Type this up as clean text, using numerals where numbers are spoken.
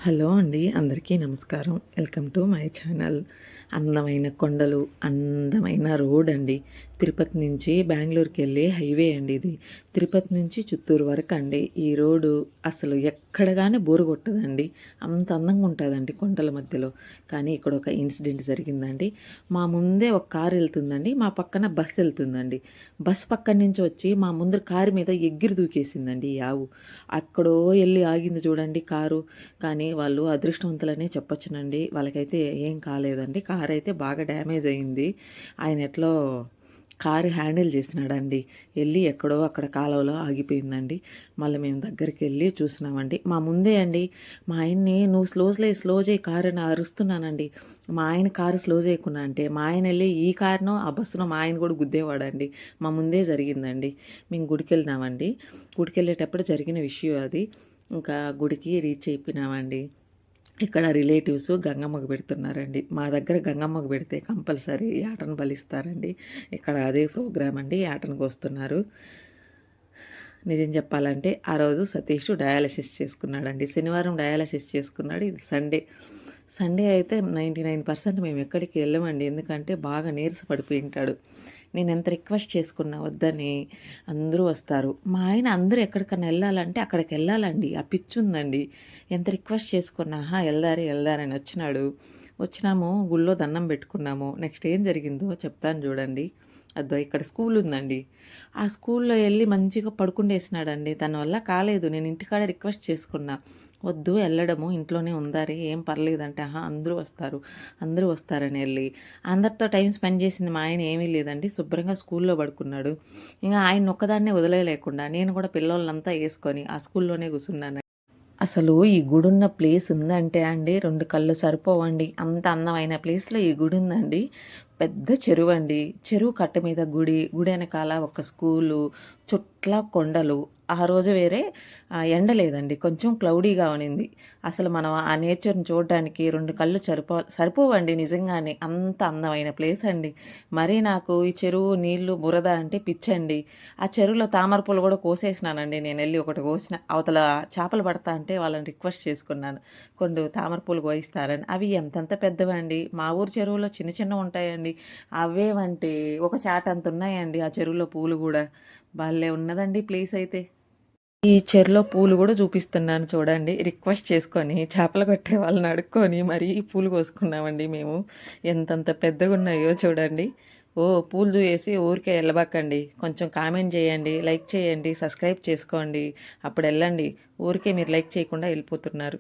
Hello అండి, అందరికీ నమస్కారం. Welcome to my channel. అందమైన కొండలు, అందమైన రోడ్ అండి. తిరుపతి నుంచి బెంగళూరుకి వెళ్ళే హైవే అండి ఇది. తిరుపతి నుంచి చిత్తూరు వరకు అండి. ఈ రోడ్డు అసలు ఎక్కడ కానీ బోరు కొట్టదండి. అంత అందంగా ఉంటుందండి కొండల మధ్యలో. కానీ ఇక్కడ ఒక ఇన్సిడెంట్ జరిగిందండి. మా ముందే ఒక కారు వెళ్తుందండి, మా పక్కన బస్సు వెళ్తుందండి. బస్సు పక్కన నుంచి వచ్చి మా ముందర కారు మీద ఎగిరి దూకేసిందండి ఈ ఆవు. అక్కడో వెళ్ళి ఆగింది చూడండి కారు. కానీ వాళ్ళు అదృష్టవంతులనే చెప్పొచ్చునండి. వాళ్ళకైతే ఏం కాలేదండి. కారు అయితే బాగా డ్యామేజ్ అయింది. ఆయన ఎట్లో కారు హ్యాండిల్ చేసినాడండి. వెళ్ళి ఎక్కడో అక్కడ కాలువలో ఆగిపోయిందండి. మళ్ళీ మేము దగ్గరికి వెళ్ళి చూసినామండి. మా ముందే అండి. మా ఆయన్ని నువ్వు స్లో చేయి కారు అని అరుస్తున్నానండి. మా ఆయన కారు స్లో చేయకున్నా అంటే మా ఆయన వెళ్ళి ఈ కారునో ఆ బస్సులో మా ఆయన కూడా గుద్దేవాడండి. మా ముందే జరిగిందండి. మేము గుడికి వెళ్ళినామండి. గుడికి వెళ్ళేటప్పుడు జరిగిన విషయం అది. ఇంకా గుడికి రీచ్ అయిపోయినామండి. ఇక్కడ రిలేటివ్స్ గంగమ్మకు పెడుతున్నారండి. మా దగ్గర గంగమ్మకు పెడితే కంపల్సరీ యాటను బలిస్తారండి. ఇక్కడ అదే ప్రోగ్రామ్ అండి. యాటనకు వస్తున్నారు. నిజం చెప్పాలంటే ఆ రోజు సతీష్ డయాలసిస్ చేసుకున్నాడండి. శనివారం డయాలసిస్ చేసుకున్నాడు. ఇది సండే అయితే 99% మేము ఎక్కడికి వెళ్ళమండి. ఎందుకంటే బాగా నీరస పడిపోయి ఉంటాడు. నేను ఎంత రిక్వెస్ట్ చేసుకున్నా వద్దని అందరూ వస్తారు. మా ఆయన అందరూ ఎక్కడికన్నా వెళ్ళాలంటే అక్కడికి వెళ్ళాలండి. ఆ పిచ్చి ఉందండి. ఎంత రిక్వెస్ట్ చేసుకున్నా వెళ్దారని వచ్చినాము. గుళ్ళో దండం పెట్టుకున్నాము. నెక్స్ట్ ఏం జరిగిందో చెప్తాను చూడండి. అదో ఇక్కడ స్కూల్ ఉందండి. ఆ స్కూల్లో వెళ్ళి మంచిగా పడుకుండేసినాడండి. తన వల్ల కాలేదు. నేను ఇంటికాడ రిక్వెస్ట్ చేసుకున్నా, వద్దు వెళ్ళడము, ఇంట్లోనే ఉందారే, ఏం పర్లేదంటే అందరూ వస్తారని వెళ్ళి అందరితో టైం స్పెండ్ చేసింది మా ఆయన ఏమీ లేదండి. శుభ్రంగా స్కూల్లో పడుకున్నాడు. ఇంకా ఆయన ఒక్కదాన్నే వదిలేయలేకుండా నేను కూడా పిల్లలంతా వేసుకొని ఆ స్కూల్లోనే కూర్చున్నాను. అసలు ఈ గుడున్న ప్లేస్ ఉందంటే అండి 2 కళ్ళు సరిపోవండి. అంత అందమైన ప్లేస్లో ఈ గుడి ఉందండి. పెద్ద చెరువు అండి. చెరువు కట్ట మీద గుడి వెనకాల ఒక స్కూలు, చుట్ల కొండలు. ఆ రోజు వేరే ఎండ లేదండి, కొంచెం క్లౌడీగా ఉనింది. అసలు మనం ఆ నేచర్ని చూడడానికి 2 కళ్ళు సరిపోవండి నిజంగానే. అంత అందమైన ప్లేస్ అండి. మరీ నాకు ఈ చెరువు నీళ్లు బురద అంటే పిచ్చండి. ఆ చెరువులో తామర పూలు కూడా కోసేసినానండి. నేను వెళ్ళి ఒకటి కోసిన, అవతల చేపలు పడతా అంటే వాళ్ళని రిక్వెస్ట్ చేసుకున్నాను, కొన్ని తామర పూలు కోయిస్తారని. అవి ఎంతంత పెద్దవండి. మా ఊరు చెరువులో చిన్న ఉంటాయండి. అవేవంటే ఒక చాట అంత ఉన్నాయండి ఆ చెరువులో పూలు కూడా. భలే ఉన్నదండి ప్లేస్ అయితే. ఈ చెరులో పూలు కూడా చూపిస్తున్నాను చూడండి. రిక్వెస్ట్ చేసుకొని చేపలు కొట్టే వాళ్ళని అడుక్కొని మరీ పూలు కోసుకున్నామండి మేము. ఎంతంత పెద్దగా ఉన్నాయో చూడండి. పూలు చూసి ఊరికే వెళ్ళబాకండి. కొంచెం కామెంట్ చేయండి, లైక్ చేయండి, సబ్స్క్రైబ్ చేసుకోండి. అప్పుడు వెళ్ళండి. ఊరికే మీరు లైక్ చేయకుండా వెళ్ళిపోతున్నారు.